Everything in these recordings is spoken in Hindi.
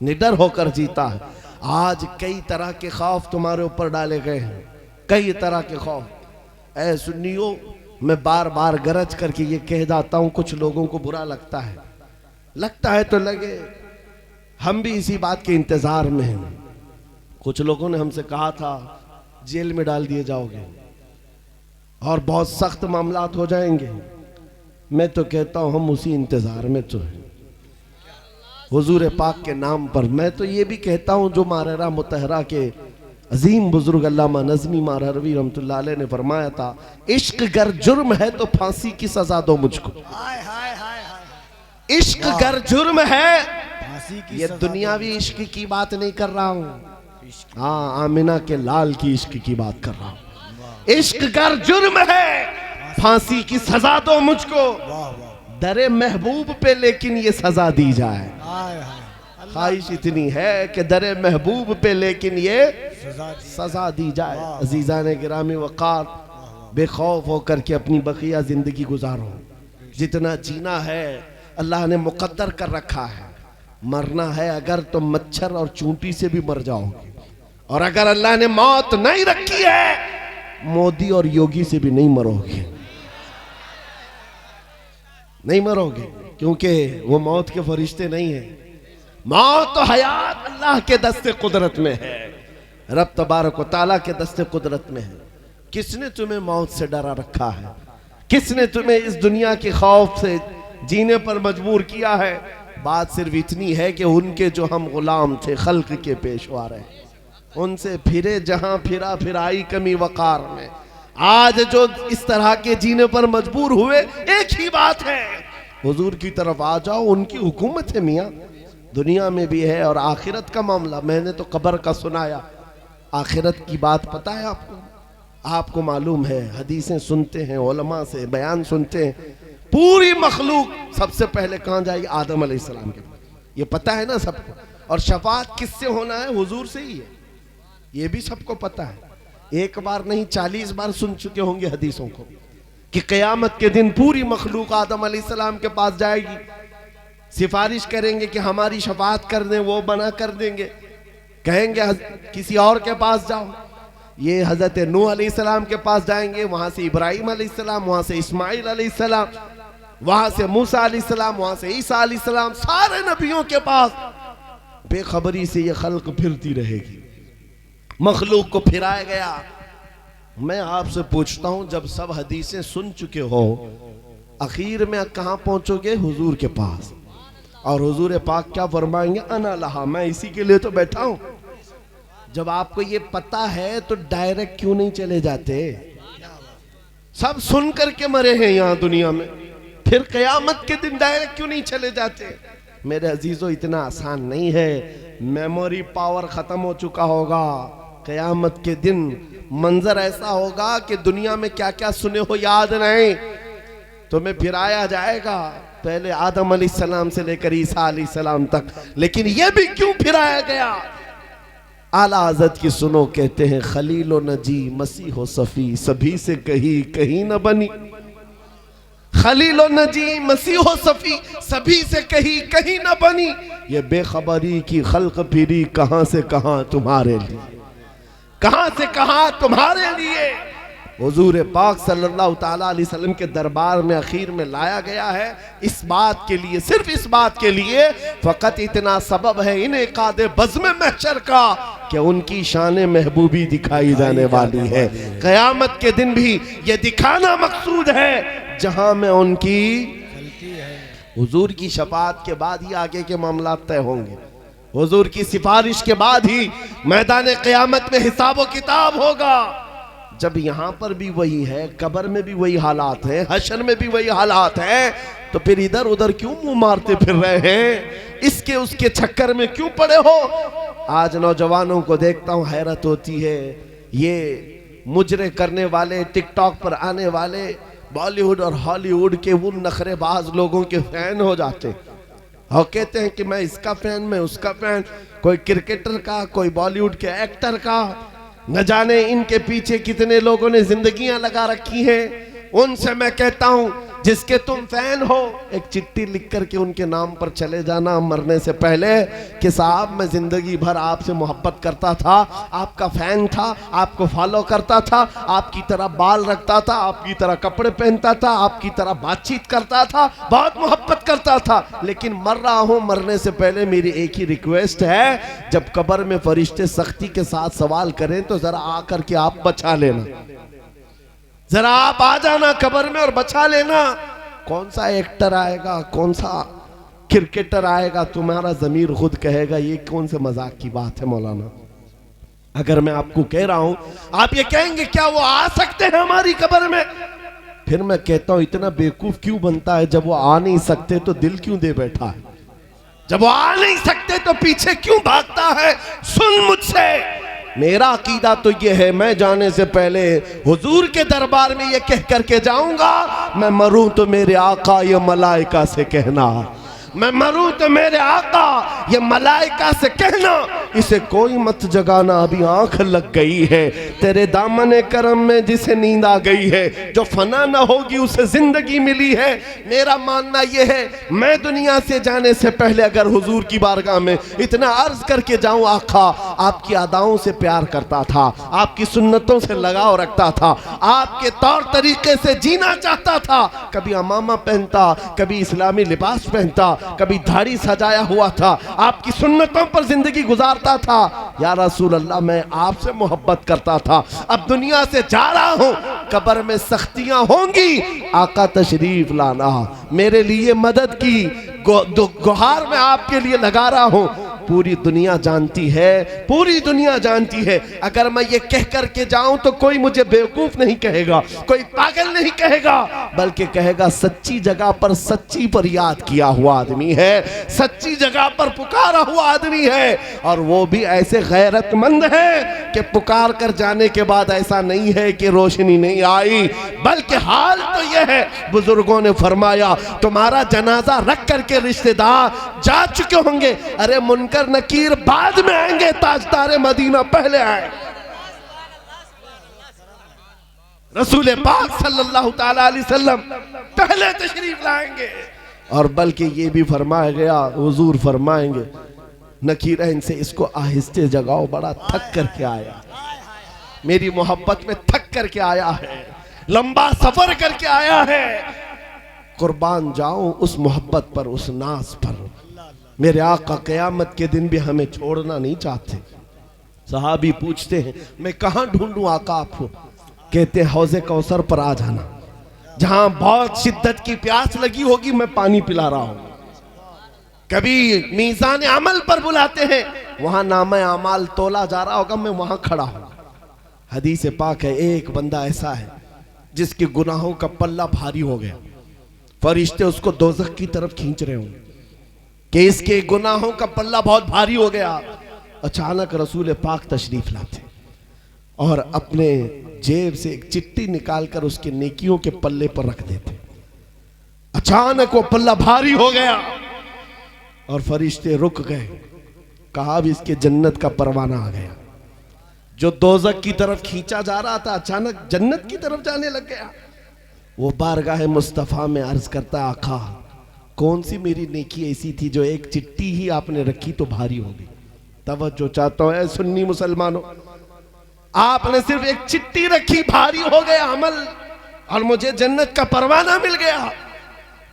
निडर होकर जीता है। आज कई तरह के खौफ तुम्हारे ऊपर डाले गए हैं, कई तरह के खौफ। ऐ सुन्नियों, मैं बार बार गरज करके ये कह जाता हूं, कुछ लोगों को बुरा लगता है तो लगे, हम भी इसी बात के इंतजार में हैं। कुछ लोगों ने हमसे कहा था जेल में डाल दिए जाओगे और बहुत सख्त मामलात हो जाएंगे। मैं तो कहता हूं हम उसी इंतजार में तो हैं हुजूर पाक के नाम पर। मैं तो ये भी कहता हूं जो माररा मुतहरा के अजीम बुजुर्ग अल्लामा नज़मी मारहरवी रहमतुल्लाह अलैह ने फरमाया था, इश्क गर जुर्म है तो फांसी की सजा दो मुझको। इश्क गर जुर्म है, ये दुनियावी इश्क की बात नहीं कर रहा हूं, हाँ आमिना के लाल की इश्क की बात कर रहा हूं। इश्क गर जुर्म है, फांसी की सजा दो मुझको, दरे महबूब पे लेकिन ये सजा दी जाए। ख्वाहिश इतनी है कि दरे महबूब पे लेकिन ये सजा दी जाए। अजीज़ान गिरामी वक़ार, बेखौफ होकर के अपनी बकिया जिंदगी गुजारो। जितना जीना है अल्लाह ने मुकद्दर कर रखा है। मरना है अगर तो मच्छर और चूंटी से भी मर जाओगे, और अगर अल्लाह ने मौत नहीं रखी है मोदी और योगी से भी नहीं मरोगे, नहीं मरोगे, क्योंकि वो मौत के फरिश्ते नहीं है। मौत तो हयात अल्लाह के दस्ते कुदरत में है, रब तबारक व तआला के दस्ते कुदरत में है। किसने तुम्हें मौत से डरा रखा है? किसने तुम्हें इस दुनिया के खौफ से जीने पर मजबूर किया है? बात सिर्फ इतनी है कि उनके जो हम गुलाम थे खल्क के पेशवा रहे, उनसे फिरे जहां फिरा फिर आई कमी वकार में। आज जो इस तरह के जीने पर मजबूर हुए, एक ही बात है, हुजूर की तरफ आ जाओ। उनकी हुकूमत है मियाँ, दुनिया में भी है और आखिरत का मामला। मैंने तो कब्र का सुनाया, आखिरत की बात पता है आपको? आपको मालूम है, हदीसें सुनते हैं, उलमा से बयान सुनते हैं, पूरी मखलूक सबसे पहले कहाँ जाएगी? आदम अलैहिस्सलाम के पास। ये पता है ना सबको। और शफाअत किससे होना है? हुजूर से ही है, ये भी सबको पता है। एक बार नहीं 40 बार सुन चुके होंगे हदीसों को कि क़यामत के दिन पूरी मखलूक आदम अलैहिस्सलाम के पास जाएगी, सिफारिश करेंगे कि हमारी शफाअत कर दें, वो मना कर देंगे, कहेंगे किसी और के पास जाओ। ये हजरत नूह अलैहिस्सलाम के पास जाएंगे, वहां से इब्राहिम अलैहिस्सलाम, वहां से इस्माइल अलैहिस्सलाम, वहां से मूसा अलैहिस्सलाम, वहां से ईसा अलैहिस्सलाम, सारे नबियों के पास। बेखबरी से ये खल्क फिरती रहेगी, मखलूक को फिराया गया। मैं आपसे पूछता हूं, जब सब हदीसें सुन चुके हो, आखिर में कहां पहुंचोगे? हुजूर के पास। और हुजूर पाक क्या फरमाएंगे? अना लहा, मैं इसी के लिए तो बैठा हूं। जब आपको ये पता है तो डायरेक्ट क्यों नहीं चले जाते? सब सुन करके मरे हैं यहां दुनिया में, फिर क़यामत के दिन डायरेक्ट क्यों नहीं चले जाते? मेरे अजीजों, इतना आसान नहीं है। मेमोरी पावर खत्म हो चुका होगा। क़यामत के दिन मंजर ऐसा होगा कि दुनिया में क्या क्या सुने हो याद नहीं, तुम्हें फिराया जाएगा पहले आदम अलैहिस्सलाम से लेकर ईसा अलैहिस्सलाम तक। लेकिन यह भी क्यों फिराया गया? आला हज़रत की सुनो, कहते हैं खलीलो नजी मसीहो सफ़ी, सभी से कहीं न बनी। खलीलो नजी मसीहो सफ़ी, सभी से कहीं न बनी। ये बेखबरी की खल्क फिरी, कहां से कहां तुम्हारे लिए, कहां से कहां तुम्हारे लिए। हुजूर पाक सल्लल्लाहु ताला अलैहि वसल्लम के दरबार में आखिर में लाया गया है इस बात के लिए, सिर्फ इस बात के लिए, फ़कत इतना सबब है इनेकाद बज़्म महशर का कि उनकी शान महबूबी दिखाई जाने वाली है। क़यामत के दिन भी ये दिखाना मकसूद है, जहां में उनकी हुजूर की शफाअत के बाद ही आगे के मामला तय होंगे। हुजूर की सिफारिश के बाद ही मैदान क़यामत में हिसाब व किताब होगा। जब यहाँ पर भी वही है, कब्र में भी वही हालात है, हशर में भी वही हालात है, तो फिर इधर उधर क्यों मुंह मारते फिर रहे हैं? इसके उसके चक्कर में क्यों पड़े हो? आज नौजवानों को देखता हूँ, हैरत होती है। ये मुजरे करने वाले, टिकटॉक पर आने वाले बॉलीवुड और हॉलीवुड के वो नखरेबाज लोगों के फैन हो जाते और कहते हैं कि मैं इसका फैन, मैं उसका फैन, कोई क्रिकेटर का, कोई बॉलीवुड के एक्टर का। न जाने इनके पीछे कितने लोगों ने जिंदगियां लगा रखी हैं। उनसे मैं कहता हूं, जिसके तुम फैन हो, एक चिट्ठी लिख करके उनके नाम पर चले जाना मरने से पहले कि साहब मैं जिंदगी भर आपसे मोहब्बत करता था, आपका फैन था, आपको फॉलो करता था, आपकी तरह बाल रखता था, आपकी तरह कपड़े पहनता था, आपकी तरह बातचीत करता था, बहुत मोहब्बत करता था, लेकिन मर रहा हूं। मरने से पहले मेरी एक ही रिक्वेस्ट है, जब कब्र में फरिश्ते सख्ती के साथ सवाल करें तो जरा आकर के आप बचा लेना, जरा आप आ जाना कब्र में और बचा लेना। कौन सा एक्टर आएगा, कौन सा क्रिकेटर आएगा, तुम्हारा जमीर खुद कहेगा ये कौन से मजाक की बात है मौलाना। अगर मैं आपको कह रहा हूं, आप ये कहेंगे क्या वो आ सकते हैं हमारी कब्र में? फिर मैं कहता हूं इतना बेवकूफ क्यों बनता है, जब वो आ नहीं सकते तो दिल क्यों दे बैठा है, जब वो आ नहीं सकते तो पीछे क्यों भागता है? सुन मुझसे, मेरा अकीदा तो ये है, मैं जाने से पहले हुजूर के दरबार में ये कह करके जाऊंगा, मैं मरूं तो मेरे आका ये मलाइका से कहना, मैं मरूं तो मेरे आका ये मलाइका से कहना, इसे कोई मत जगाना, अभी आंख लग गई है, तेरे दामन करम में जिसे नींद आ गई है, जो फना ना होगी उसे जिंदगी मिली है। मेरा मानना यह है, मैं दुनिया से जाने से पहले अगर हुजूर की बारगाह में इतना अर्ज करके जाऊं, आका आपकी अदाओं से प्यार करता था, आपकी सुन्नतों से लगाव रखता था, आपके तौर तरीके से जीना चाहता था, कभी अमामा पहनता, कभी इस्लामी लिबास पहनता, कभी दाढ़ी सजाया हुआ था, आपकी सुन्नतों पर जिंदगी गुजारता था। या रसूल अल्लाह, मैं आपसे मोहब्बत करता था, अब दुनिया से जा रहा हूं, कब्र में सख्तियां होंगी, आका तशरीफ लाना, मेरे लिए मदद की गुहार मैं आपके लिए लगा रहा हूं। पूरी दुनिया जानती है, पूरी दुनिया जानती है, अगर मैं ये कह करके जाऊं तो कोई मुझे बेवकूफ नहीं कहेगा, कोई पागल नहीं कहेगा, बल्कि कहेगा सच्ची जगह पर सच्ची पर याद किया हुआ आदमी है, सच्ची जगह पर पुकारा हुआ आदमी है, और वो भी ऐसे गैरतमंद है कि पुकार कर जाने के बाद ऐसा नहीं है कि रोशनी नहीं आई, बल्कि हाल तो यह है, बुजुर्गों ने फरमाया तुम्हारा जनाजा रख करके रिश्तेदार जा चुके होंगे, अरे मुनकर नकीर बाद में आएंगे, ताजदार मदीना पहले आए। रसूल पाक सल्लल्लाहु ताला अलैहि वसल्लम पहले तशरीफ लाएंगे। और बल्कि ये भी फरमाया गया, हुजूर फरमाएंगे नकीर इनसे इसको आहिस्ते जगाओ, बड़ा थक करके आया, मेरी मोहब्बत में थक करके आया है, लंबा सफर करके आया है, कुर्बान जाऊं उस मोहब्बत पर, उस नाज पर। मेरे आका क़यामत के दिन भी हमें छोड़ना नहीं चाहते। सहाबी पूछते हैं मैं कहां ढूंढूं आका आपको? कहते हौज़े कौसर पर आ जाना, जहां बहुत शिद्दत की प्यास लगी होगी, मैं पानी पिला रहा हूं। कभी मीज़ान अमल पर बुलाते हैं, वहां नामे अमाल तोला जा रहा होगा, मैं वहां खड़ा हूं। हदीस पाक है, एक बंदा ऐसा है जिसके गुनाहों का पल्ला भारी हो गया, फरिश्ते उसको दोज़ख की तरफ खींच रहे होंगे कि इसके गुनाहों का पल्ला बहुत भारी हो गया। अचानक रसूल पाक तशरीफ लाते और अपने जेब से एक चिट्ठी निकालकर उसके नेकियों के पल्ले पर रख देते। अचानक वो पल्ला भारी हो गया और फरिश्ते रुक गए। कहा अब इसके जन्नत का परवाना आ गया। जो दोज़ख की तरफ खींचा जा रहा था अचानक जन्नत की तरफ जाने लग गया। वो बारगाह मुस्तफ़ा में अर्ज करता, आका कौन सी मेरी नेकी ऐसी थी जो एक चिट्ठी ही आपने रखी तो भारी हो गई। तवज्जो चाहता हूं सुन्नी मुसलमानों, आपने सिर्फ एक चिट्ठी रखी, भारी हो गया अमल, और मुझे जन्नत का परवाना मिल गया।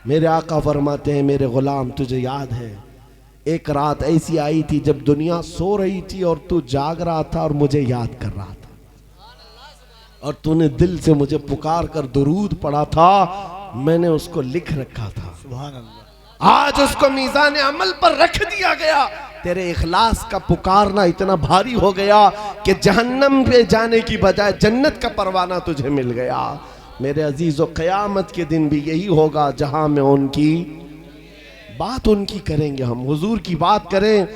मेरे आका फरमाते हैं, मेरे गुलाम तुझे याद है एक रात ऐसी आई थी जब दुनिया सो रही थी और तू जाग रहा था और मुझे याद कर रहा था, और तूने दिल से मुझे पुकार कर दुरूद पढ़ा था, मैंने उसको लिख रखा था। सुभान अल्लाह। आज उसको मीज़ान अमल पर रख दिया गया। तेरे इखलास का पुकारना इतना भारी हो गया कि जहन्नम पे जाने की बजाय जन्नत का परवाना तुझे मिल गया। मेरे अजीजों, क़यामत के दिन भी यही होगा जहां में उनकी बात उनकी करेंगे, हम हुजूर की बात करें,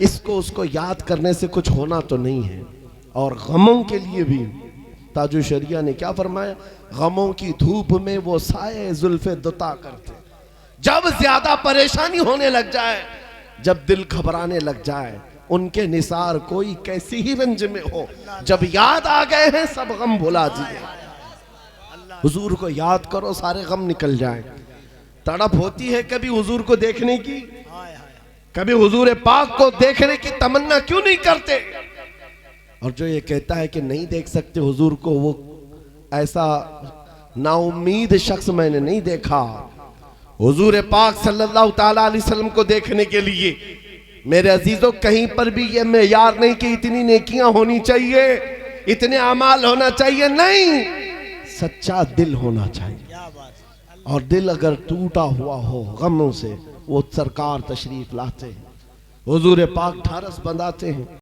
इसको उसको याद करने से कुछ होना तो नहीं है। और गमों के लिए भी ताजु शरिया ने क्या फरमाया, गमों की धूप में वो साए जुल्फे दुता करते। जब ज्यादा परेशानी होने लग जाए, जब दिल घबराने लग जाए, उनके निसार कोई कैसी ही रंज में हो, जब याद आ गए हैं सब गम भुला दिए। हुजूर को याद करो, सारे गम निकल जाएं। तड़प होती है कभी हुजूर को देखने की, कभी हुजूर पाक को देखने की तमन्ना क्यों नहीं करते? और जो ये कहता है कि नहीं देख सकते हुजूर को, वो ऐसा नाउम्मीद शख्स मैंने नहीं देखा। हुजूर पाक सल्लल्लाहु ताला अलैहि वसल्लम को देखने के लिए मेरे अजीजों कहीं पर भी ये मेयार नहीं कि इतनी नेकियां होनी चाहिए, इतने अमाल होना चाहिए, नहीं, सच्चा दिल होना चाहिए। और दिल अगर टूटा हुआ हो गमों से, वो सरकार तशरीफ लाते हैं, हुजूर पाक ढारस बंधाते हैं।